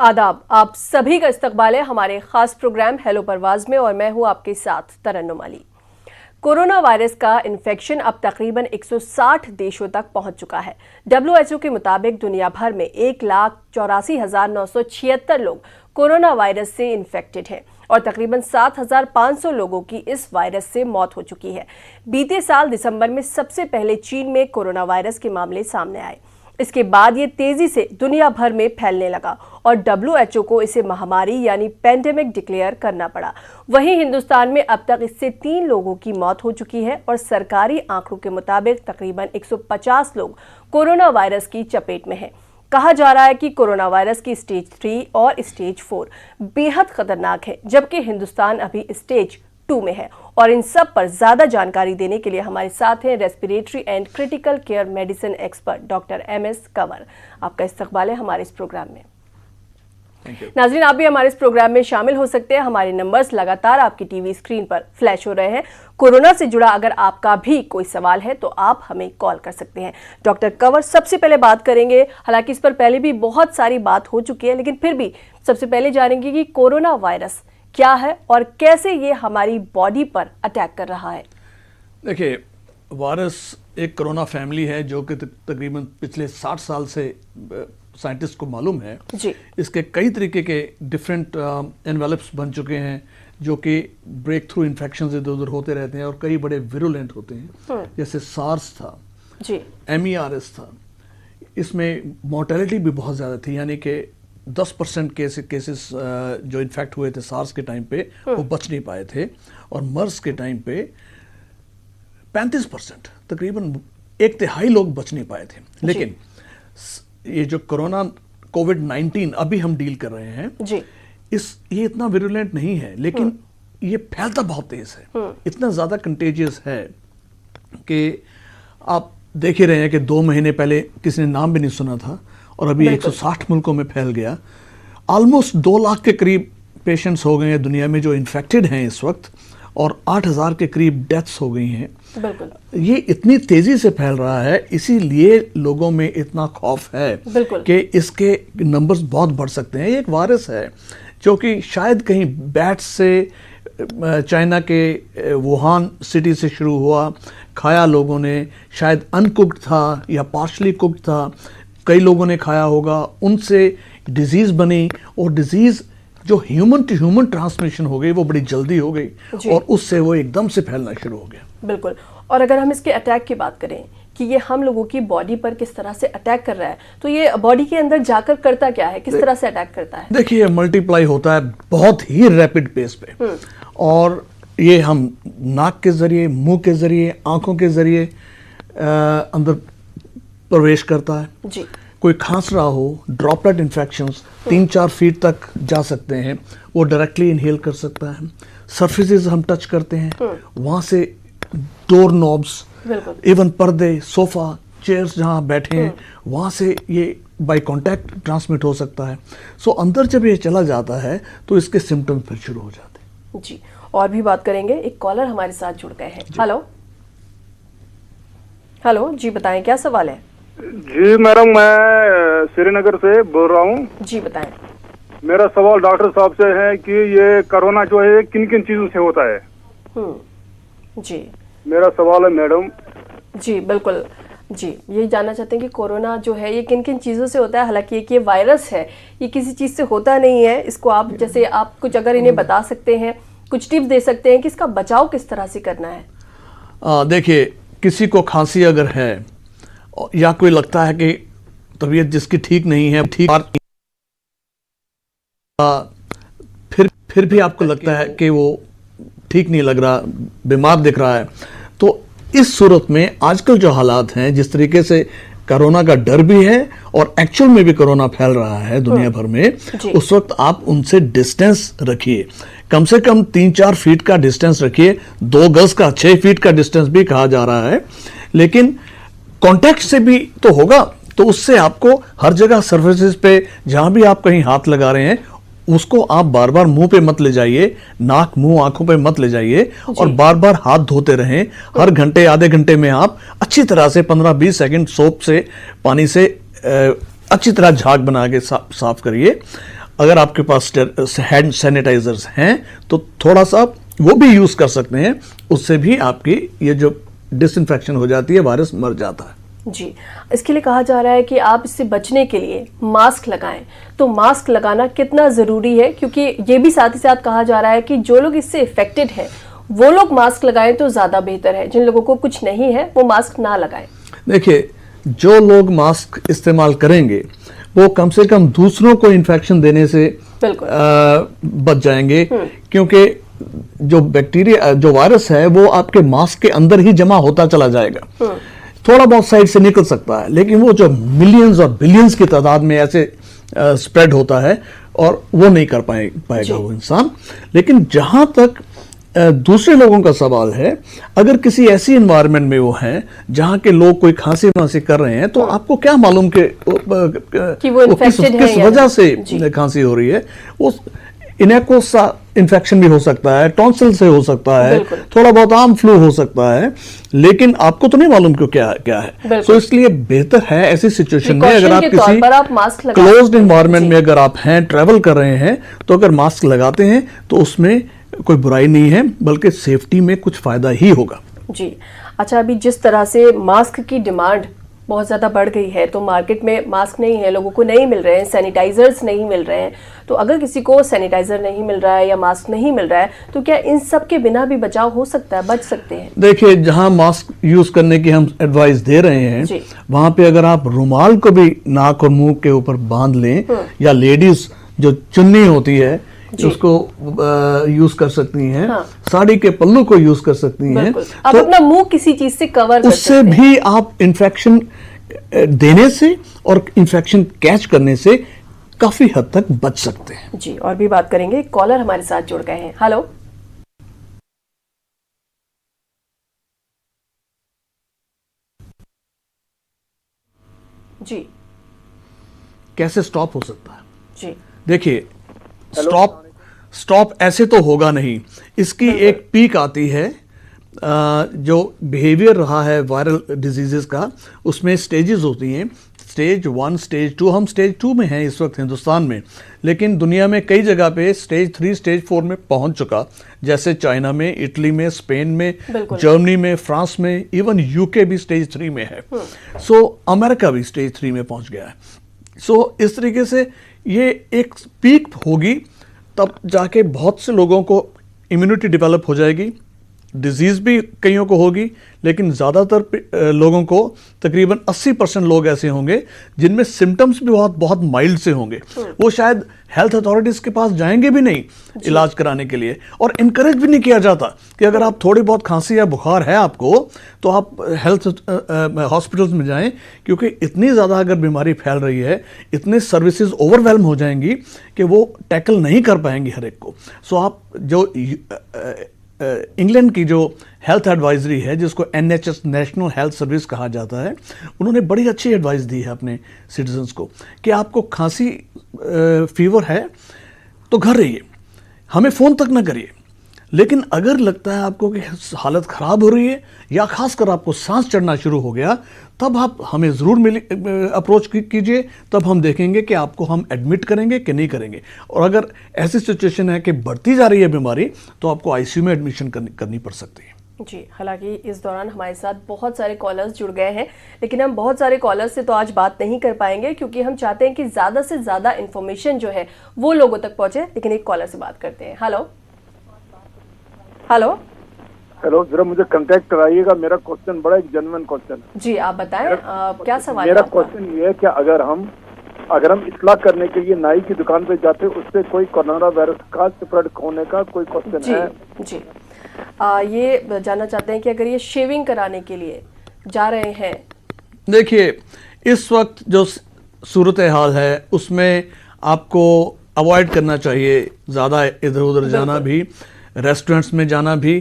आदाब, आप सभी का इस्तकबाल है हमारे खास प्रोग्राम हेलो परवाज में और मैं हूं आपके साथ तरन्नुम अली। कोरोना वायरस का इन्फेक्शन अब तकरीबन 160 देशों तक पहुंच चुका है। WHO के मुताबिक दुनिया भर में 1,84,976 लोग कोरोना वायरस से इन्फेक्टेड हैं और तकरीबन 7,500 लोगों की इस वायरस से मौत हो चुकी है। बीते साल दिसंबर में सबसे पहले चीन में कोरोना वायरस के मामले सामने आए। इसके बाद ये तेजी से दुनिया भर में फैलने लगा और WHO को इसे महामारी यानी पेंडेमिक डिक्लेयर करना पड़ा। वहीं हिंदुस्तान में अब तक इससे 3 लोगों की मौत हो चुकी है और सरकारी आंकड़ों के मुताबिक तकरीबन 150 लोग कोरोना वायरस की चपेट में हैं। कहा जा रहा है कि कोरोना वायरस की स्टेज 3 और स्टेज 4 बेहद खतरनाक है, जबकि हिंदुस्तान अभी स्टेज 2 में है। और इन सब पर ज्यादा जानकारी देने के लिए हमारे साथ हैं respiratory and critical care medicine expert doctor MS Kanwar. आपका इस्तकबाल है हमारे इस प्रोग्राम में। नाज़रीन, आप भी हमारे इस प्रोग्राम में शामिल हो सकते हैं। हमारे नंबर्स लगातार आपकी टीवी स्क्रीन पर फ्लैश हो रहे हैं। कोरोना से जुड़ा अगर आपका भी कोई सवाल है तो आप हमें कॉल कर सकते हैं। डॉक्टर कंवर, सबसे पहले बात करेंगे, हालांकि इस पर पहले भी बहुत सारी बात हो चुकी है, लेकिन फिर भी सबसे पहले जानेंगे कि कोरोना वायरस क्या है और कैसे ये हमारी बॉडी पर अटैक कर रहा है। देखिए, वायरस एक कोरोना फैमिली है जो कि तकरीबन पिछले 60 साल से साइंटिस्ट को मालूम है जी। इसके कई तरीके के डिफरेंट एनवेलप्स बन चुके हैं जो कि ब्रेक थ्रू इन्फेक्शन इधर उधर होते रहते हैं और कई बड़े विरुलेंट होते हैं। जैसे सार्स था जी, MERS था, इसमें मोर्टेलिटी भी बहुत ज़्यादा थी, यानी कि 10% केसेस जो इन्फेक्ट हुए थे सार्स के टाइम पे वो बच नहीं पाए थे, और मर्स के टाइम पे 35% तकरीबन 1/3 लोग बच नहीं पाए थे। लेकिन ये जो कोरोना कोविड-19 अभी हम डील कर रहे हैं जी, ये इतना विरुलेंट नहीं है, लेकिन ये फैलता बहुत तेज है, इतना ज़्यादा कंटेजियस है कि आप देख ही रहे हैं कि 2 महीने पहले किसी ने नाम भी नहीं सुना था और अभी 160 मुल्कों में फैल गया। ऑलमोस्ट 2 लाख के करीब पेशेंट्स हो गए हैं दुनिया में जो इन्फेक्टेड हैं इस वक्त, और 8,000 के करीब डेथ्स हो गई हैं। बिल्कुल। ये इतनी तेजी से फैल रहा है, इसीलिए लोगों में इतना खौफ है कि इसके नंबर्स बहुत बढ़ सकते हैं। ये एक वायरस है जो कि शायद कहीं बैट्स से चाइना के वुहान सिटी से शुरू हुआ, खाया लोगों ने, शायद अनकुक्ड था या पार्शली कुक्ड था, कई लोगों ने खाया होगा, उनसे डिजीज बनी और डिजीज जो ह्यूमन टू ह्यूमन ट्रांसमिशन हो गई वो बड़ी जल्दी हो गई और उससे वो एकदम से फैलना शुरू हो गया। बिल्कुल। और अगर हम इसके अटैक की बात करें कि ये हम लोगों की बॉडी पर किस तरह से अटैक कर रहा है, तो ये बॉडी के अंदर जाकर करता क्या है, किस तरह से अटैक करता है? देखिए, मल्टीप्लाई होता है बहुत ही रैपिड पेस पे, और ये हम नाक के जरिए, मुंह के जरिए, आंखों के जरिए अंदर प्रवेश करता है जी। कोई खांस रहा हो, ड्रॉपलेट इन्फेक्शंस 3-4 फीट तक जा सकते हैं, वो डायरेक्टली इनहेल कर सकता है। सरफेसेस हम टच करते हैं, वहाँ से डोर नॉब्स, इवन पर्दे, सोफा, चेयर्स जहाँ बैठे हैं, वहाँ से ये बाय कांटेक्ट ट्रांसमिट हो सकता है। सो अंदर जब ये चला जाता है तो इसके सिम्टम्स फिर शुरू हो जाते हैं जी। और भी बात करेंगे, एक कॉलर हमारे साथ जुड़ गए हैं। हेलो हेलो जी, बताएं क्या सवाल है? जी मैडम, मैं श्रीनगर से बोल रहा हूँ। जी बताएं। मेरा सवाल डॉक्टर साहब से है कि ये कोरोना जो है किन किन चीजों से होता है? जी, मेरा सवाल है मैडम। जी बिल्कुल जी, यही जानना चाहते हैं कि कोरोना जो है ये किन किन चीज़ों से होता है। हालांकि ये वायरस है, ये किसी चीज़ से होता नहीं है। इसको आप जैसे आप कुछ अगर इन्हें बता सकते हैं, कुछ टिप्स दे सकते हैं कि इसका बचाव किस तरह से करना है? देखिए, किसी को खांसी अगर है या कोई लगता है कि तबीयत जिसकी ठीक नहीं है, फिर भी आपको लगता है कि वो ठीक नहीं लग रहा, बीमार दिख रहा है, तो इस सूरत में आजकल जो हालात हैं, जिस तरीके से कोरोना का डर भी है और एक्चुअल में भी कोरोना फैल रहा है दुनिया भर में, उस वक्त आप उनसे डिस्टेंस रखिए। कम से कम 3-4 फीट का डिस्टेंस रखिए, 2 गज का, 6 फीट का डिस्टेंस भी कहा जा रहा है। लेकिन कांटेक्ट से भी तो होगा, तो उससे आपको हर जगह सर्फेसेस पे जहां भी आप कहीं हाथ लगा रहे हैं उसको आप बार बार मुंह पे मत ले जाइए, नाक, मुंह, आंखों पे मत ले जाइए, और बार बार हाथ धोते रहें। हर घंटे आधे घंटे में आप अच्छी तरह से 15-20 सेकंड सोप से, पानी से अच्छी तरह झाग बना के साफ करिए। अगर आपके पास हैंड सैनिटाइजर्स हैं तो थोड़ा सा वो भी यूज कर सकते हैं, उससे भी आपकी ये जो डिसइंफेक्शन हो जाती है, वायरस मर जाता है। जी, इसके लिए कहा जा रहा है कि आप इससे बचने के लिए मास्क लगाएं। तो मास्क लगाना कितना जरूरी है, क्योंकि ये भी साथ ही साथ कहा जा रहा है कि जो लोग इससे इफेक्टेड हैं वो लोग मास्क लगाएं तो ज्यादा बेहतर है, जिन लोगों को कुछ नहीं है वो मास्क ना लगाएं। देखिए, जो लोग मास्क इस्तेमाल करेंगे वो कम से कम दूसरों को इन्फेक्शन देने से बच जाएंगे, क्योंकि जो बैक्टीरिया, जो वायरस है वो आपके मास्क के अंदर ही जमा होता चला जाएगा। थोड़ा बहुत साइड से निकल सकता है, लेकिन वो जो मिलियंस और बिलियंस की तादाद में ऐसे स्प्रेड होता है और वो नहीं कर पाएगा वो इंसान। लेकिन जहां तक दूसरे लोगों का सवाल है, अगर किसी ऐसी एनवायरनमेंट में वो हैं जहां के लोग कोई खांसी वांसी कर रहे हैं, तो आपको क्या मालूम कि वो किस वजह से खांसी हो रही है। वो इनेकोसा इन्फेक्शन भी हो सकता है, टॉन्सिल से हो सकता है, थोड़ा बहुत आम फ्लू हो सकता है, लेकिन आपको तो नहीं मालूम क्यों क्या है। तो इसलिए बेहतर है ऐसी सिचुएशन में, अगर आप किसी क्लोज्ड एनवायरनमेंट में अगर आप हैं, ट्रैवल कर रहे हैं, तो अगर मास्क लगाते हैं तो उसमें कोई बुराई नहीं है, बल्कि सेफ्टी में कुछ फायदा ही होगा। जी, अच्छा, अभी जिस तरह से मास्क की डिमांड बहुत ज़्यादा बढ़ गई है, तो मार्केट में मास्क नहीं है, लोगों को नहीं मिल रहे हैं, सैनिटाइजर्स नहीं मिल रहे हैं, तो अगर किसी को सैनिटाइजर नहीं मिल रहा है या मास्क नहीं मिल रहा है, तो क्या इन सब के बिना भी बचाव हो सकता है, बच सकते हैं? देखिए, जहां मास्क यूज करने की हम एडवाइस दे रहे हैं, वहां पे अगर आप रुमाल को भी नाक और मुंह के ऊपर बांध लें, या लेडीज जो चुन्नी होती है उसको यूज कर सकती हैं, साड़ी के पल्लू को यूज कर सकती हैं, आप तो अपना मुंह किसी चीज से कवर कर उससे भी आप इन्फेक्शन देने से और इन्फेक्शन कैच करने से काफी हद तक बच सकते हैं। जी, और भी बात करेंगे। कॉलर हमारे साथ जुड़ गए हैं। हेलो जी, कैसे स्टॉप हो सकता है? जी, देखिए, स्टॉप ऐसे तो होगा नहीं। इसकी एक पीक आती है, जो बिहेवियर रहा है वायरल डिजीजेस का, उसमें स्टेजेस होती हैं, स्टेज 1, स्टेज 2। हम स्टेज 2 में हैं इस वक्त हिंदुस्तान में, लेकिन दुनिया में कई जगह पे स्टेज 3, स्टेज 4 में पहुंच चुका, जैसे चाइना में, इटली में, स्पेन में, जर्मनी में, फ्रांस में, इवन यूके भी स्टेज 3 में है। सो अमेरिका भी स्टेज 3 में पहुंच गया है। सो इस तरीके से ये एक पीक होगी, तब जाके बहुत से लोगों को इम्यूनिटी डेवलप हो जाएगी, डिजीज भी कईयों को होगी, लेकिन ज़्यादातर लोगों को, तकरीबन 80% लोग ऐसे होंगे जिनमें सिम्टम्स भी बहुत माइल्ड से होंगे। वो शायद हेल्थ अथॉरिटीज़ के पास जाएंगे भी नहीं इलाज कराने के लिए, और इनकरेज भी नहीं किया जाता कि अगर आप थोड़ी बहुत खांसी या बुखार है आपको, तो आप हेल्थ हॉस्पिटल्स में जाएं, क्योंकि इतनी ज़्यादा अगर बीमारी फैल रही है, इतने सर्विसेज ओवरवेलम हो जाएंगी कि वो टैकल नहीं कर पाएंगी हर एक को। सो आप जो इंग्लैंड की जो हेल्थ एडवाइजरी है, जिसको NHS नेशनल हेल्थ सर्विस कहा जाता है, उन्होंने बड़ी अच्छी एडवाइस दी है अपने सिटीजन्स को कि आपको खांसी फीवर है तो घर रहिए, हमें फ़ोन तक ना करिए, लेकिन अगर लगता है आपको कि हालत ख़राब हो रही है या खासकर आपको सांस चढ़ना शुरू हो गया, तब आप हमें ज़रूर अप्रोच कीजिए। तब हम देखेंगे कि आपको हम एडमिट करेंगे कि नहीं करेंगे, और अगर ऐसी सिचुएशन है कि बढ़ती जा रही है बीमारी, तो आपको ICU में एडमिशन करनी पड़ सकती है। जी, हालांकि इस दौरान हमारे साथ बहुत सारे कॉलर्स जुड़ गए हैं, लेकिन हम बहुत सारे कॉलर्स से तो आज बात नहीं कर पाएंगे, क्योंकि हम चाहते हैं कि ज़्यादा से ज़्यादा इन्फॉर्मेशन जो है वो लोगों तक पहुँचे। लेकिन एक कॉलर से बात करते हैं। हेलो, जरा मुझे कांटेक्ट कराइएगा। मेरा क्वेश्चन बड़ा एक जेन्युइन क्वेश्चन है। जी, आप बताएं, क्या सवाल है? मेरा क्वेश्चन ये है कि अगर हम इस्लाह करने के लिए नाई की दुकान पे जाते, उससे कोई कोरोना वायरस का स्प्रेड होने का कोई क्वेश्चन है? जी, ये जानना चाहते हैं कि अगर ये शेविंग कराने के लिए जा रहे हैं। देखिए, इस वक्त जो सूरत हाल है उसमें आपको अवॉइड करना चाहिए ज़्यादा इधर उधर जाना भी, रेस्टोरेंट्स में जाना भी।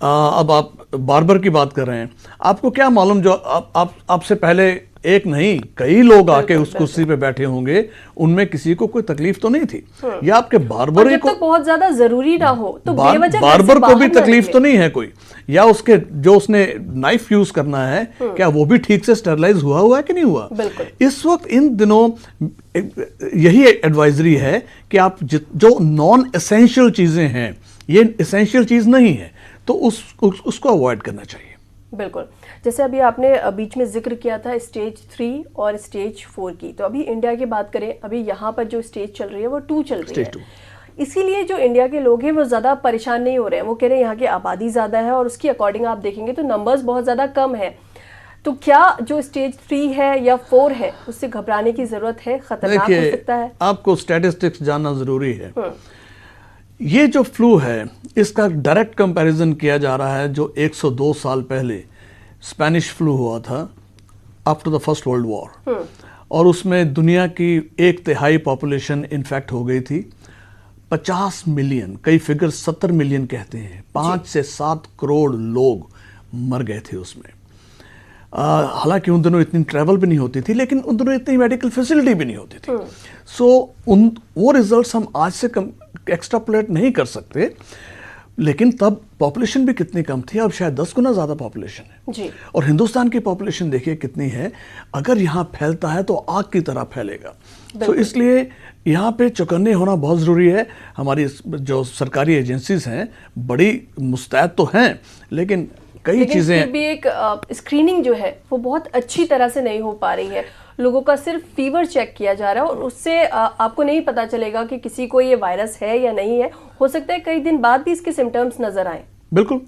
अब आप बार्बर की बात कर रहे हैं, आपको क्या मालूम, जो आपसे पहले एक नहीं कई लोग आके उस कुर्सी पे बैठे होंगे, उनमें किसी को कोई तकलीफ तो नहीं थी, या आपके बार्बर को बहुत ज्यादा जरूरी ना हो तो बार्बर को भी तकलीफ तो नहीं है कोई, या उसके जो उसने नाइफ यूज करना है क्या वो भी ठीक से स्टेरलाइज हुआ है कि नहीं हुआ। इस वक्त इन दिनों यही एडवाइजरी है कि आप जो नॉन एसेंशियल चीजें हैं, ये एसेंशियल चीज नहीं है, तो उसको अवॉइड करना चाहिए। बिल्कुल, जैसे अभी आपने बीच में जिक्र किया था स्टेज 3 और स्टेज 4 की, तो अभी इंडिया की बात करें, अभी यहाँ पर जो स्टेज चल रही है वो 2 चल रही है। इसीलिए जो इंडिया के लोग हैं वो ज़्यादा परेशान नहीं हो रहे हैं। वो कह रहे हैं यहाँ की आबादी ज़्यादा है और उसकी अकॉर्डिंग आप देखेंगे तो नंबर्स बहुत ज़्यादा कम है। तो क्या जो स्टेज 3 है या 4 है उससे घबराने की ज़रूरत है, खतरनाक हो सकता है? आपको स्टैटिस्टिक्स जानना ज़रूरी है। ये जो फ्लू है इसका डायरेक्ट कंपैरिजन किया जा रहा है जो 102 साल पहले स्पेनिश फ्लू हुआ था after the first world war, और उसमें दुनिया की 1/3 पॉपुलेशन इन्फेक्ट हो गई थी। 50 मिलियन, कई फिगर 70 मिलियन कहते हैं, 5 से 7 करोड़ लोग मर गए थे उसमें। हालांकि उन दिनों इतनी ट्रैवल भी नहीं होती थी, लेकिन उन दिनों इतनी मेडिकल फैसिलिटी भी नहीं होती थी। सो वो रिजल्ट्स हम आज से एक्स्ट्रापोलेट नहीं कर सकते, लेकिन तब पॉपुलेशन भी कितनी कम थी, अब शायद 10 गुना ज़्यादा पॉपुलेशन है जी। और हिंदुस्तान की पॉपुलेशन देखिए कितनी है, अगर यहाँ फैलता है तो आग की तरह फैलेगा। तो इसलिए यहाँ पे चौकन्ने होना बहुत ज़रूरी है। हमारी जो सरकारी एजेंसीज हैं बड़ी मुस्तैद तो हैं, लेकिन कई चीज़ें फिर भी एक स्क्रीनिंग जो है वो बहुत अच्छी तरह से नहीं हो पा रही है। लोगों का सिर्फ फीवर चेक किया जा रहा है और उससे आपको नहीं पता चलेगा कि किसी को ये वायरस है या नहीं है। हो सकता है कई दिन बाद भी इसके सिम्टम्स नजर आए। बिल्कुल,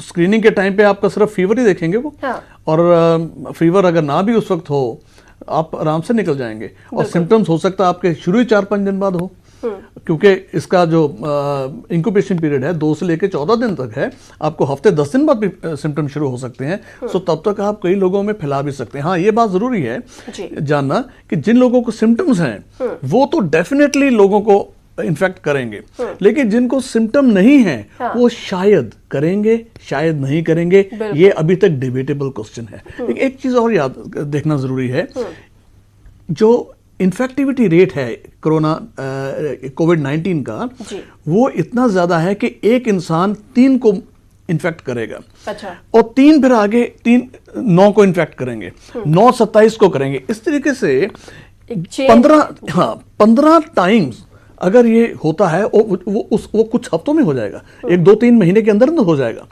स्क्रीनिंग के टाइम पे आपका सिर्फ फीवर ही देखेंगे वो। हाँ। और फीवर अगर ना भी उस वक्त हो आप आराम से निकल जाएंगे, और सिम्टम्स हो सकता है आपके शुरू ही 4-5 दिन बाद हो, क्योंकि इसका जो इंक्यूबेशन पीरियड है 2 से लेकर 14 दिन तक है। आपको हफ्ते 10 दिन बाद भी सिम्टम शुरू हो सकते हैं। सो तब तक आप कई लोगों में फैला भी सकते हैं। हाँ, ये बात जरूरी है जानना कि जिन लोगों को सिम्टम्स हैं वो तो डेफिनेटली लोगों को इन्फेक्ट करेंगे, लेकिन जिनको सिम्टम नहीं है वो शायद करेंगे, शायद नहीं करेंगे। ये अभी तक डिबेटेबल क्वेश्चन है। एक चीज और याद देखना जरूरी है, जो इन्फेक्टिविटी रेट है कोविड-19 का, वो इतना ज्यादा है कि एक इंसान 3 को इन्फेक्ट करेगा। अच्छा। और 3 फिर आगे 9 को इन्फेक्ट करेंगे, 9 27 को करेंगे। इस तरीके से 15 टाइम्स अगर ये होता है वो कुछ हफ्तों में हो जाएगा, 1-2-3 महीने के अंदर हो जाएगा।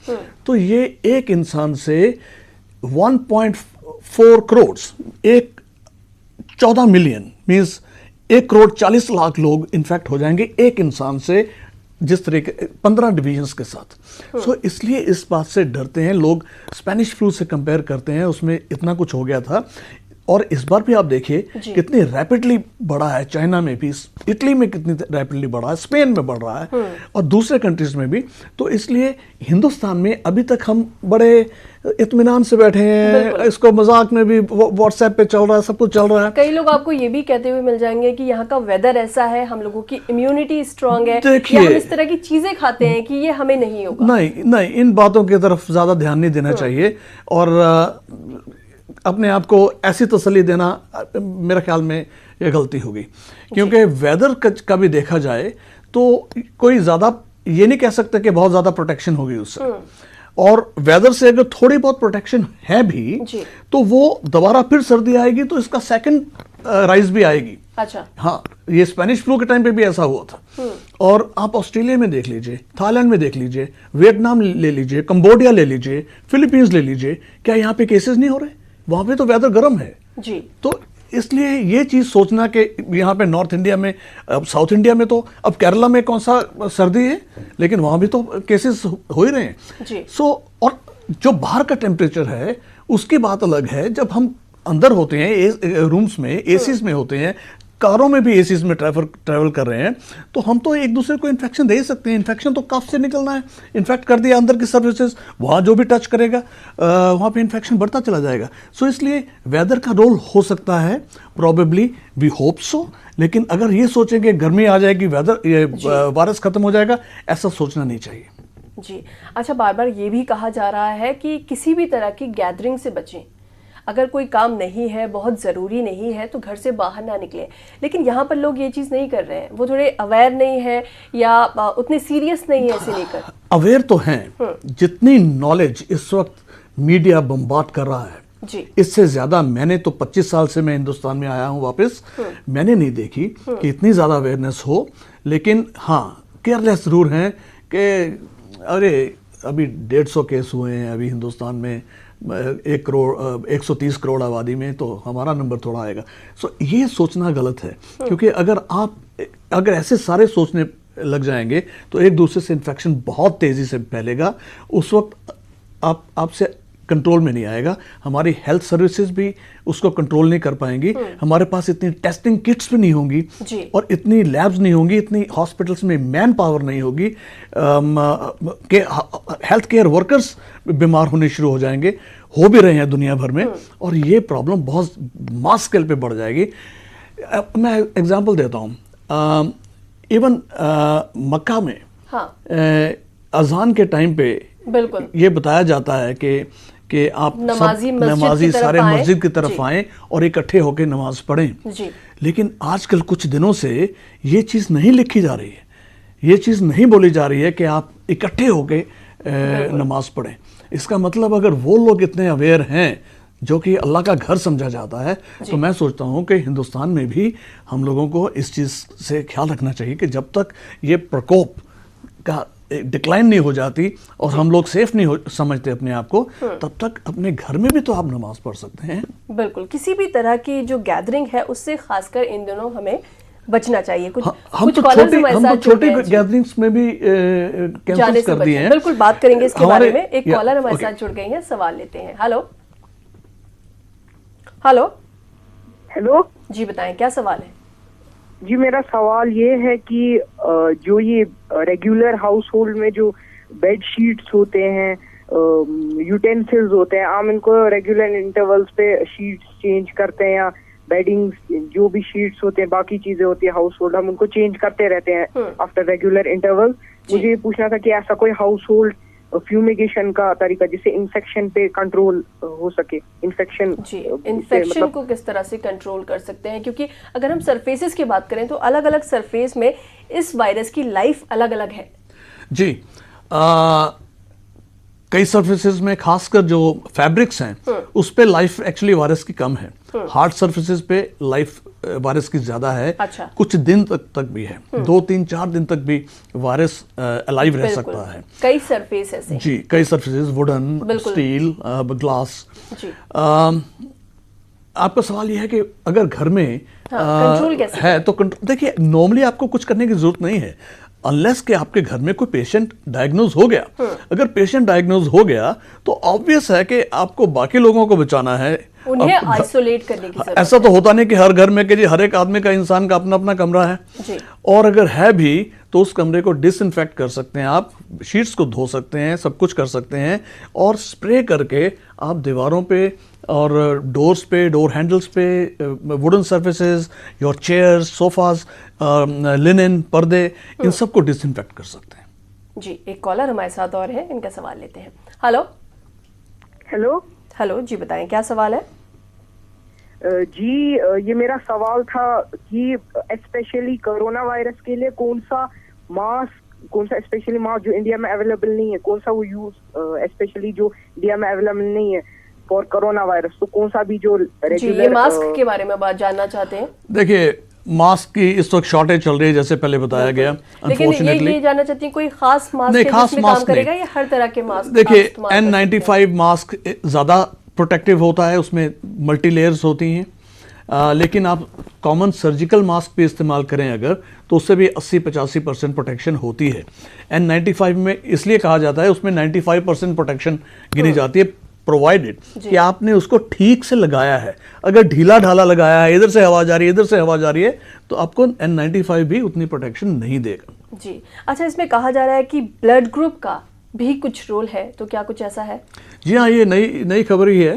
तो ये एक इंसान से 1.4 करोड़, 14 मिलियन मीन्स 1 करोड़ 40 लाख लोग इन्फेक्ट हो जाएंगे एक इंसान से, जिस तरीके 15 डिवीजन्स के साथ। सो इसलिए इस बात से डरते हैं लोग। स्पेनिश फ्लू से कंपेयर करते हैं, उसमें इतना कुछ हो गया था, और इस बार भी आप देखिए कितनी रैपिडली बढ़ा है। चाइना में भी, इटली में कितनी रैपिडली बढ़ा है, स्पेन में बढ़ रहा है और दूसरे कंट्रीज में भी। तो इसलिए हिंदुस्तान में अभी तक हम बड़े इत्मीनान से बैठे हैं। इसको मजाक में भी व्हाट्सएप पे चल रहा है, सब कुछ चल रहा है। कई लोग आपको ये भी कहते हुए मिल जाएंगे कि यहाँ का वेदर ऐसा है, हम लोगों की इम्यूनिटी स्ट्रांग है, या हम इस तरह की चीजें खाते हैं कि ये हमें नहीं होगा। नहीं, इन बातों की तरफ ज्यादा ध्यान नहीं देना चाहिए, और अपने आप को ऐसी तसल्ली देना मेरे ख्याल में ये गलती होगी, क्योंकि वेदर का भी देखा जाए तो कोई ज़्यादा ये नहीं कह सकते कि बहुत ज़्यादा प्रोटेक्शन होगी उससे। और वेदर से अगर थोड़ी बहुत प्रोटेक्शन है भी तो वो दोबारा फिर सर्दी आएगी तो इसका सेकंड राइज भी आएगी। अच्छा। हाँ, ये स्पेनिश फ्लू के टाइम पे भी ऐसा हुआ था। और आप ऑस्ट्रेलिया में देख लीजिए, थाईलैंड में देख लीजिए, वियतनाम ले लीजिए, कंबोडिया ले लीजिए, फिलीपींस ले लीजिए, क्या यहाँ पे केसेस नहीं हो रहे? वहां पे तो वेदर गर्म है जी। तो इसलिए ये चीज सोचना कि यहाँ पे नॉर्थ इंडिया में, अब साउथ इंडिया में तो, अब केरला में कौन सा सर्दी है, लेकिन वहां भी तो केसेस हो ही रहे हैं जी। सो और जो बाहर का टेम्परेचर है उसकी बात अलग है। जब हम अंदर होते हैं रूम्स में, एसीज में होते हैं, कारों में भी एसीज में ट्रैवल कर रहे हैं, तो हम तो एक दूसरे को इन्फेक्शन दे सकते हैं। इन्फेक्शन तो कफ से निकलना है, इन्फेक्ट कर दिया अंदर की सर्विसेज, वहाँ जो भी टच करेगा वहाँ पे इन्फेक्शन बढ़ता चला जाएगा। सो इसलिए वेदर का रोल हो सकता है, प्रॉबेबली, वी होप सो, लेकिन अगर ये सोचें कि गर्मी आ जाएगी, ये वायरस खत्म हो जाएगा, ऐसा सोचना नहीं चाहिए जी। अच्छा, बार बार ये भी कहा जा रहा है कि किसी भी तरह की गैदरिंग से बचें। अगर कोई काम नहीं है, बहुत ज़रूरी नहीं है तो घर से बाहर ना निकलें। लेकिन यहाँ पर लोग ये चीज़ नहीं कर रहे हैं, वो थोड़े अवेयर नहीं है या उतने सीरियस नहीं है इसे लेकर। अवेयर तो हैं, जितनी नॉलेज इस वक्त मीडिया बम्बार्ड कर रहा है जी। इससे ज्यादा मैंने तो 25 साल से मैं हिंदुस्तान में आया हूं वापस, मैंने नहीं देखी कि इतनी ज्यादा अवेयरनेस हो। लेकिन हाँ, केयरलेस जरूर हैं कि अरे अभी 150 केस हुए हैं अभी हिंदुस्तान में, 130 करोड़ आबादी में, तो हमारा नंबर थोड़ा आएगा। सो ये सोचना गलत है, क्योंकि अगर ऐसे सारे सोचने लग जाएंगे तो एक दूसरे से इन्फेक्शन बहुत तेजी से फैलेगा। उस वक्त आपसे कंट्रोल में नहीं आएगा। हमारी हेल्थ सर्विसेज भी उसको कंट्रोल नहीं कर पाएंगी। हमारे पास इतनी टेस्टिंग किट्स भी नहीं होंगी और इतनी लैब्स नहीं होंगी, इतनी हॉस्पिटल्स में मैन पावर नहीं होगी कि हेल्थ केयर वर्कर्स बीमार होने शुरू हो जाएंगे, हो भी रहे हैं दुनिया भर में, और ये प्रॉब्लम बहुत मास स्केल पे बढ़ जाएगी। मैं एग्जांपल देता हूँ, इवन मक्का में अजान के टाइम पे बिल्कुल ये बताया जाता है कि आप नमाजी सारे मस्जिद की तरफ आएं और इकट्ठे होकर नमाज पढ़ें जी। लेकिन आजकल कुछ दिनों से ये चीज़ नहीं लिखी जा रही है, ये चीज़ नहीं बोली जा रही है कि आप इकट्ठे होकर नमाज पढ़ें। इसका मतलब अगर वो लोग इतने अवेयर हैं जो कि अल्लाह का घर समझा जाता है, तो मैं सोचता हूँ कि हिंदुस्तान में भी हम लोगों को इस चीज़ से ख्याल रखना चाहिए कि जब तक ये प्रकोप का डिक्लाइन नहीं हो जाती और हम लोग सेफ नहीं समझते अपने आप को, तब तक अपने घर में भी तो आप नमाज पढ़ सकते हैं। बिल्कुल, किसी भी तरह की जो गैदरिंग है उससे खासकर इन दिनों हमें बचना चाहिए। हम तो छोटी गैदरिंग्स में भी कैंसिल कर दिए हैं। बिल्कुल, बात करेंगे इसके बारे में। एक कॉलर हमारे साथ जुड़ गई है, सवाल लेते हैं। हेलो हेलो हेलो जी, बताएं क्या सवाल है? जी, मेरा सवाल ये है कि जो ये रेगुलर हाउस होल्ड में जो बेड शीट्स होते हैं, यूटेंसिल्स होते हैं, हम इनको रेगुलर इंटरवल्स पे शीट्स चेंज करते हैं, या बेडिंग जो भी शीट्स होते हैं, बाकी चीजें होती है हाउस होल्ड, हम उनको चेंज करते रहते हैं आफ्टर रेगुलर इंटरवल। मुझे ये पूछना था कि ऐसा कोई हाउस होल्ड फ्यूमिगेशन का तरीका जिससे इन्फेक्शन पे कंट्रोल हो सके? इन्फेक्शन को किस तरह से कंट्रोल कर सकते हैं? क्योंकि अगर हम सरफेसेस की बात करें तो अलग अलग सरफेस में इस वायरस की लाइफ अलग अलग है जी। कई सरफेसेस में खासकर जो फैब्रिक्स हैं उस पे लाइफ एक्चुअली वायरस की कम है। हार्ड सरफेसेस पे लाइफ वायरस की ज्यादा है। अच्छा। कुछ दिन तक भी है, 2, 3, 4 दिन तक भी वायरस अलाइव रह सकता है। कई सरफेस ऐसे जी, कई सरफेसेस, वुडन, स्टील, ग्लास जी। आपका सवाल यह है कि अगर घर में कंट्रोल कैसे है तो देखिए, नॉर्मली आपको कुछ करने की जरूरत नहीं है अनलेस कि आपके घर में कोई पेशेंट डायग्नोज हो गया। अगर पेशेंट डायग्नोज हो गया तो ऑब्वियस है कि आपको बाकी लोगों को बचाना है, उन्हें आइसोलेट करने की जरूरत। ऐसा तो होता नहीं कि हर घर में कि जी हर एक आदमी का, इंसान का अपना अपना कमरा है जी। और अगर है भी तो उस कमरे को डिसइंफेक्ट कर सकते हैं आप, शीट्स को धो सकते हैं, सब कुछ कर सकते हैं, और स्प्रे करके आप दीवारों पे और डोर्स पे, डोर हैंडल्स पे, wooden surfaces, your chairs, sofas, linen, पर्दे, इन सब को डिसइंफेक्ट कर सकते हैं जी। एक कॉलर हमारे साथ और है, इनका सवाल लेते हैं। हेलो हेलो हेलो जी, बताएं क्या सवाल है? जी, ये मेरा सवाल था कि स्पेशली कोरोना वायरस के लिए कौन सा स्पेशली मास्क जो इंडिया में अवेलेबल नहीं है, कौन सा वो यूज स्पेशली जो इंडिया में अवेलेबल नहीं है फॉर कोरोना वायरस, तो कौन सा भी जो रेगुलर ये मास्क के बारे में बात जानना चाहते हैं? देखिए, मास्क की इस वक्त शॉर्टेज चल रही है जैसे पहले बताया गया। लेकिन ये जानना चाहती हैं कोई खास मास्क है जिसमें काम करेगा या हर तरह के मास्क? देखिए, N95 मास्क ज्यादा प्रोटेक्टिव होता है, उसमें मल्टी लेयर्स होती हैं, लेकिन आप कॉमन सर्जिकल मास्क भी इस्तेमाल करें अगर, तो उससे भी 80-85% प्रोटेक्शन होती है। N95 में इसलिए कहा जाता है, उसमें 95% प्रोटेक्शन गिनी जाती है, प्रोवाइडेड कि आपने उसको ठीक से लगाया है। अगर ढीला ढाला लगाया है, इधर से हवा जा रही है, इधर से हवा जा रही है, तो आपको N95 भी उतनी प्रोटेक्शन नहीं देगा जी। अच्छा, इसमें कहा जा रहा है कि ब्लड ग्रुप का भी कुछ रोल है, तो क्या कुछ ऐसा है? जी हाँ, ये नई खबर ही है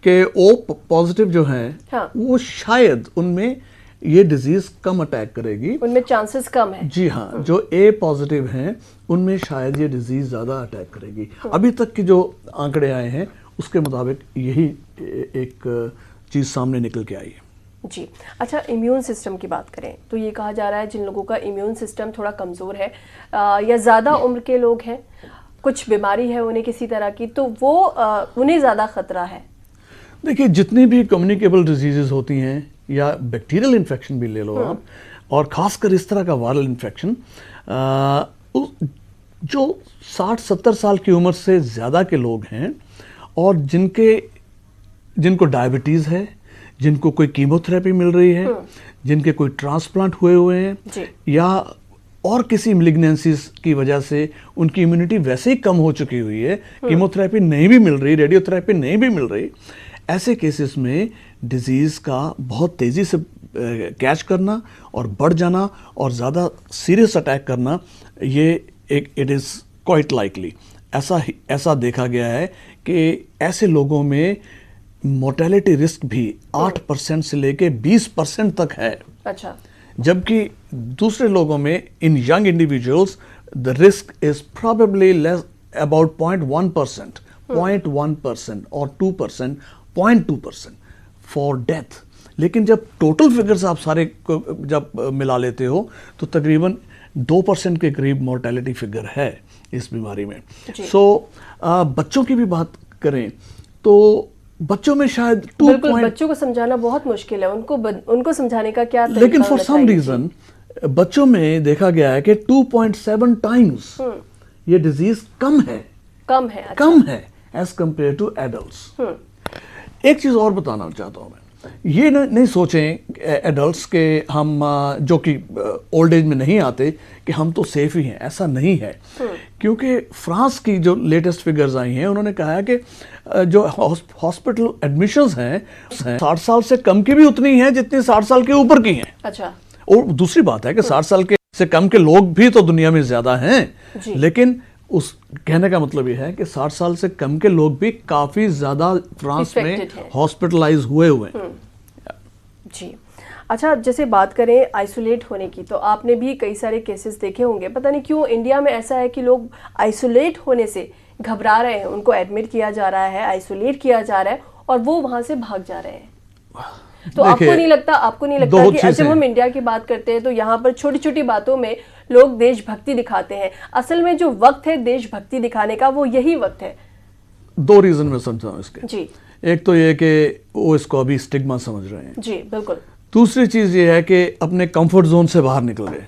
कि O पॉजिटिव जो हैं, हाँ। वो शायद उनमें ये डिजीज कम अटैक करेगी, उनमें चांसेस कम है। जी हाँ, जो A पॉजिटिव हैं उनमें शायद ये डिजीज ज्यादा अटैक करेगी। अभी तक की जो आंकड़े आए हैं उसके मुताबिक यही एक चीज़ सामने निकल के आई है। जी। अच्छा, इम्यून सिस्टम की बात करें तो ये कहा जा रहा है जिन लोगों का इम्यून सिस्टम थोड़ा कमज़ोर है या ज़्यादा उम्र के लोग हैं, कुछ बीमारी है उन्हें किसी तरह की, तो वो उन्हें ज़्यादा खतरा है। देखिए, जितनी भी कम्युनिकेबल डिजीजेज होती हैं या बैक्टीरियल इन्फेक्शन भी ले लो आप, और ख़ासकर इस तरह का वायरल इन्फेक्शन, जो 60-70 साल की उम्र से ज़्यादा के लोग हैं और जिनको डायबिटीज़ है, जिनको कोई कीमोथेरेपी मिल रही है, जिनके कोई ट्रांसप्लांट हुए हैं, या और किसी मिलिग्नेंसीज की वजह से उनकी इम्यूनिटी वैसे ही कम हो चुकी हुई है, कीमोथेरेपी नहीं भी मिल रही, रेडियोथेरेपी नहीं भी मिल रही, ऐसे केसेस में डिजीज़ का बहुत तेज़ी से कैच करना और बढ़ जाना और ज़्यादा सीरियस अटैक करना, ये इट इज़ क्वाइट लाइकली। ऐसा देखा गया है कि ऐसे लोगों में मोर्टेलिटी रिस्क भी 8% से लेके 20% तक है। अच्छा। जबकि दूसरे लोगों में, in young individuals, the risk is probably less about 0.1%, 0.1% और 2%, 0.2% फॉर डेथ। लेकिन जब टोटल फिगर्स आप सारे को जब मिला लेते हो तो तकरीबन 2% के करीब मोर्टेलिटी फिगर है इस बीमारी में। बच्चों की भी बात करें तो बच्चों में शायद बच्चों को समझाना बहुत मुश्किल है, उनको समझाने का क्या तरीका, लेकिन फॉर सम रीजन बच्चों में देखा गया है कि 2.7 टाइम्स ये डिजीज कम है। अच्छा। कम है एज कंपेयर टू एडल्ट्स। एक चीज और बताना चाहता हूं मैं, ये नहीं सोचें एडल्ट्स के हम जो कि ओल्ड एज में नहीं आते कि हम तो सेफ ही हैं, ऐसा नहीं है। क्योंकि फ्रांस की जो लेटेस्ट फिगर्स आई हैं, उन्होंने कहा है कि जो हॉस्पिटल एडमिशंस हैं 60 साल से कम की भी उतनी हैं जितनी 60 साल के ऊपर की हैं। अच्छा। और दूसरी बात है कि 60 साल के से कम के लोग भी तो दुनिया में ज्यादा हैं, लेकिन उस कहने का मतलब यह है कि 60 साल से कम के लोग भी काफी ज्यादा फ्रांस में हॉस्पिटलाइज हुए हैं। जी। अच्छा, जैसे बात करें आइसोलेट होने की, तो आपने भी कई सारे केसेस देखे होंगे। पता नहीं क्यों इंडिया में ऐसा है कि लोग आइसोलेट होने से घबरा रहे हैं, उनको एडमिट किया जा रहा है, आइसोलेट किया जा रहा है और वो वहां से भाग जा रहे हैं। तो आपको नहीं लगता कि जब हम इंडिया की बात करते हैं तो यहाँ पर छोटी छोटी बातों में लोग देशभक्ति दिखाते हैं, असल में जो वक्त है देशभक्ति दिखाने का वो यही वक्त है। 2 रीजन मैं समझता हूँ इसके। जी। एक तो ये कि वो इसको अभी स्टिग्मा समझ रहे हैं। जी बिल्कुल। दूसरी चीज ये है कि अपने कंफर्ट जोन से बाहर निकल गए,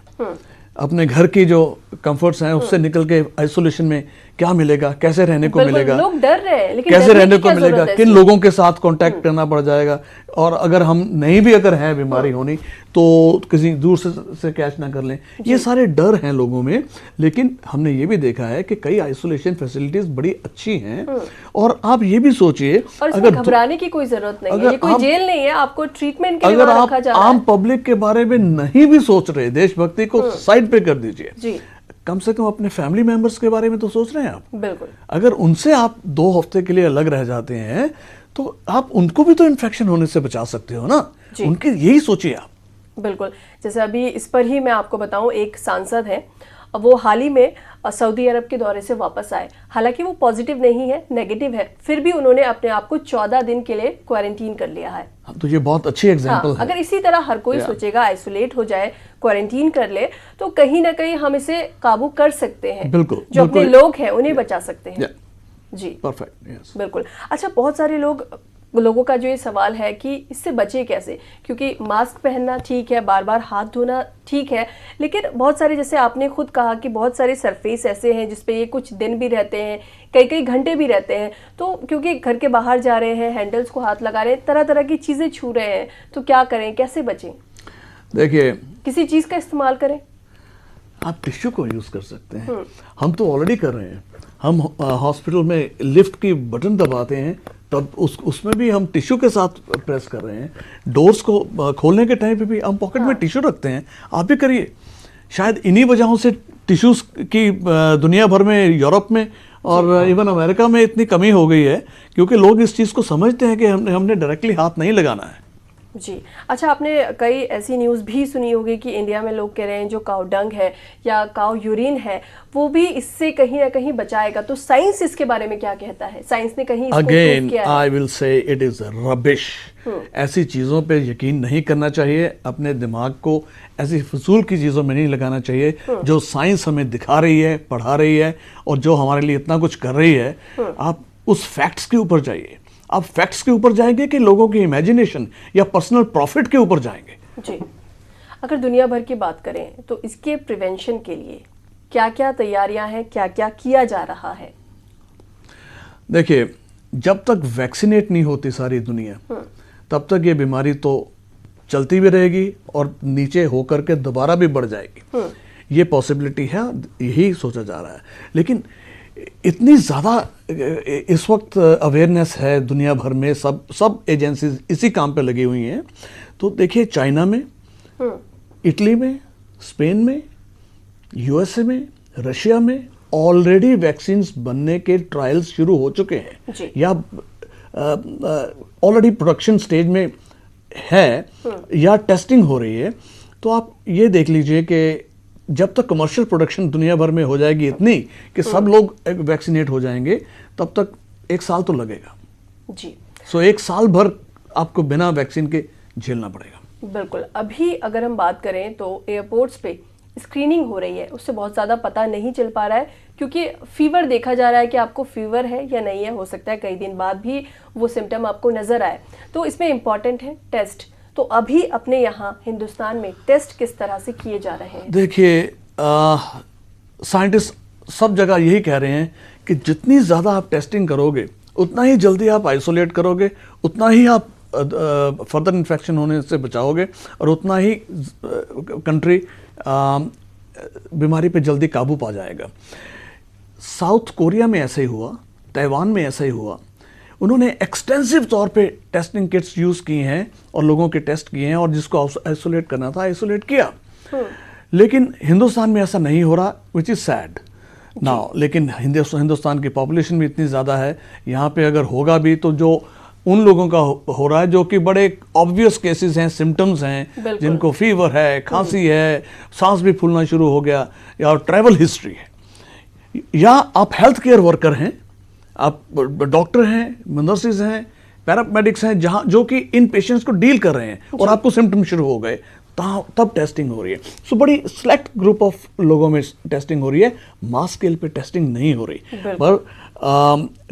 अपने घर की जो कंफर्ट्स हैं उससे निकल के आइसोलेशन में क्या मिलेगा, कैसे रहने को मिलेगा, लोग डर रहे हैं, लेकिन कैसे रहने को मिलेगा, किन लोगों के साथ कांटेक्ट करना पड़ जाएगा, और अगर हम नहीं भी अगर है बीमारी होनी तो किसी दूर से कैच ना कर लें, ये सारे डर हैं लोगों में। लेकिन हमने ये भी देखा है कि कई आइसोलेशन फैसिलिटीज बड़ी अच्छी हैं, और आप ये भी सोचिए अगर घबराने की कोई जरूरत नहीं है, ये कोई जेल नहीं है, आपको ट्रीटमेंट के लिए अगर रखा जा आप रहा है। आम पब्लिक के बारे में नहीं भी सोच रहे, देशभक्ति को साइड पे कर दीजिए, जी, कम से कम अपने फैमिली मेंबर्स के बारे में तो सोच रहे हैं आप। बिल्कुल। अगर उनसे आप 2 हफ्ते के लिए अलग रह जाते हैं तो आप उनको भी तो इन्फेक्शन होने से बचा सकते हो ना, उनकी यही सोचिए आप। बिल्कुल। जैसे अभी इस पर ही मैं आपको बताऊं, एक सांसद है, वो हाल ही में सऊदी अरब के दौरे से वापस आए। हालांकि वो पॉजिटिव नहीं है, नेगेटिव है, फिर भी उन्होंने अपने आप को 14 दिन के लिए क्वारंटीन कर लिया है। तो ये बहुत अच्छी एग्जांपल है। अगर इसी तरह हर कोई सोचेगा, आइसोलेट हो जाए, क्वारंटीन कर ले, तो कहीं ना कहीं हम इसे काबू कर सकते हैं। बिल्कुल। जो अपने लोग हैं उन्हें बचा सकते हैं। जी परफेक्ट, यस, बिल्कुल। अच्छा, बहुत सारे लोगों का जो ये सवाल है कि इससे बचे कैसे, क्योंकि मास्क पहनना ठीक है, बार बार हाथ धोना ठीक है, लेकिन बहुत सारे, जैसे आपने खुद कहा कि बहुत सारे सरफेस ऐसे हैं जिसपे ये कुछ दिन भी रहते हैं, कई घंटे भी रहते हैं, तो क्योंकि घर के बाहर जा रहे हैं, हैंडल्स को हाथ लगा रहे हैं, तरह तरह की चीज़ें छू रहे हैं, तो क्या करें, कैसे बचें? देखिए, किसी चीज़ का इस्तेमाल करें, आप टिश्यू को यूज़ कर सकते हैं। हम तो ऑलरेडी कर रहे हैं। हम हॉस्पिटल में लिफ्ट की बटन दबाते हैं, तब उसमें भी हम टिश्यू के साथ प्रेस कर रहे हैं। डोर्स को खोलने के टाइम पे भी हम पॉकेट में टिश्यू रखते हैं। आप भी करिए। शायद इन्हीं वजहों से टिश्यूज की दुनिया भर में, यूरोप में और इवन अमेरिका में इतनी कमी हो गई है, क्योंकि लोग इस चीज़ को समझते हैं कि हमने डायरेक्टली हाथ नहीं लगाना है। जी। अच्छा, आपने कई ऐसी न्यूज़ भी सुनी होगी कि इंडिया में लोग कह रहे हैं जो काऊ डंग है या काऊ यूरिन है वो भी इससे कहीं ना कहीं बचाएगा, तो साइंस इसके बारे में क्या कहता है? साइंस ने कहीं इसको अगेन प्रूव किया है? I will say it is rubbish. ऐसी चीज़ों पे यकीन नहीं करना चाहिए, अपने दिमाग को ऐसी फजूल की चीज़ों में नहीं लगाना चाहिए। जो साइंस हमें दिखा रही है, पढ़ा रही है और जो हमारे लिए इतना कुछ कर रही है, आप उस फैक्ट्स के ऊपर जाइए। आप फैक्ट्स के ऊपर जाएंगे कि लोगों की इमेजिनेशन या पर्सनल प्रॉफिट के ऊपर जाएंगे? जी। अगर दुनिया भर की बात करें तो इसके प्रिवेंशन के लिए क्या क्या तैयारियां हैं, क्या क्या किया जा रहा है? देखिए, जब तक वैक्सीनेट नहीं होती सारी दुनिया, तब तक ये बीमारी तो चलती भी रहेगी और नीचे होकर के दोबारा भी बढ़ जाएगी। ये पॉसिबिलिटी है, यही सोचा जा रहा है। लेकिन इतनी ज़्यादा इस वक्त अवेयरनेस है दुनिया भर में, सब एजेंसीज इसी काम पे लगी हुई हैं। तो देखिए, चाइना में, इटली में, स्पेन में, यूएसए में, रशिया में ऑलरेडी वैक्सीन्स बनने के ट्रायल्स शुरू हो चुके हैं या ऑलरेडी प्रोडक्शन स्टेज में है या टेस्टिंग हो रही है। तो आप ये देख लीजिए कि जब तक कमर्शियल प्रोडक्शन दुनिया भर में हो जाएगी इतनी कि सब लोग वैक्सीनेट हो जाएंगे, तब तक 1 साल तो लगेगा जी। सो 1 साल भर आपको बिना वैक्सीन के झेलना पड़ेगा। बिल्कुल। अभी अगर हम बात करें तो एयरपोर्ट्स पे स्क्रीनिंग हो रही है, उससे बहुत ज़्यादा पता नहीं चल पा रहा है क्योंकि फीवर देखा जा रहा है कि आपको फीवर है या नहीं है। हो सकता है कई दिन बाद भी वो सिम्टम आपको नज़र आए, तो इसमें इम्पॉर्टेंट है टेस्ट। तो अभी अपने यहाँ हिंदुस्तान में टेस्ट किस तरह से किए जा रहे हैं? देखिए, साइंटिस्ट सब जगह यही कह रहे हैं कि जितनी ज़्यादा आप टेस्टिंग करोगे उतना ही जल्दी आप आइसोलेट करोगे, उतना ही आप फर्दर इन्फेक्शन होने से बचाओगे और उतना ही कंट्री बीमारी पे जल्दी काबू पा जाएगा। साउथ कोरिया में ऐसा ही हुआ, ताइवान में ऐसा ही हुआ। उन्होंने एक्सटेंसिव तौर पे टेस्टिंग किट्स यूज़ की हैं और लोगों के टेस्ट किए हैं और जिसको आइसोलेट करना था आइसोलेट किया। लेकिन हिंदुस्तान में ऐसा नहीं हो रहा, विच इज़ सैड नाउ। लेकिन हिंदुस्तान की पॉपुलेशन भी इतनी ज़्यादा है, यहाँ पे अगर होगा भी तो जो उन लोगों का हो रहा है जो कि बड़े ऑब्वियस केसेस हैं, सिम्टम्स हैं, जिनको फीवर है, खांसी है, सांस भी फूलना शुरू हो गया या ट्रैवल हिस्ट्री है, या आप हेल्थ केयर वर्कर हैं, आप डॉक्टर हैं, नर्सेज हैं, पैरामेडिक्स हैं, जहाँ जो कि इन पेशेंट्स को डील कर रहे हैं और आपको सिम्टम शुरू हो गए, तब टेस्टिंग हो रही है। सो बड़ी सिलेक्ट ग्रुप ऑफ लोगों में टेस्टिंग हो रही है, मास स्केल पे टेस्टिंग नहीं हो रही। पर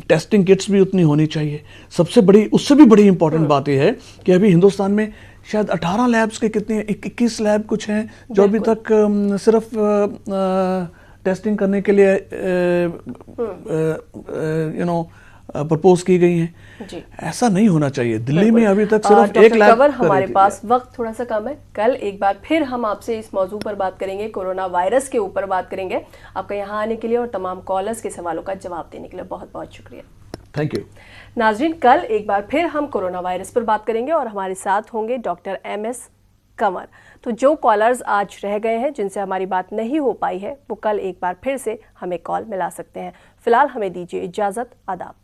टेस्टिंग किट्स भी उतनी होनी चाहिए। सबसे बड़ी, उससे भी बड़ी इंपॉर्टेंट बात यह है कि अभी हिंदुस्तान में शायद 18 लैब्स के कितने 21 लैब कुछ हैं जो अभी तक सिर्फ टेस्टिंग करने के लिए प्रपोज की गई हैं। जी। ऐसा नहीं होना चाहिए। दिल्ली में अभी तक सिर्फ 1 लाख। हमारे पास वक्त थोड़ा सा कम है, कल एक बार फिर हम आपसे इस मौजू पर बात करेंगे, कोरोना वायरस के ऊपर बात करेंगे। आपका यहाँ आने के लिए और तमाम कॉलर्स के सवालों का जवाब देने के लिए बहुत बहुत शुक्रिया। Thank you. नाजरीन, कल एक बार फिर हम कोरोना वायरस पर बात करेंगे और हमारे साथ होंगे डॉक्टर MS कंवर। तो जो कॉलर्स आज रह गए हैं जिनसे हमारी बात नहीं हो पाई है, वो कल एक बार फिर से हमें कॉल मिला सकते हैं। फिलहाल हमें दीजिए इजाजत। आदाब।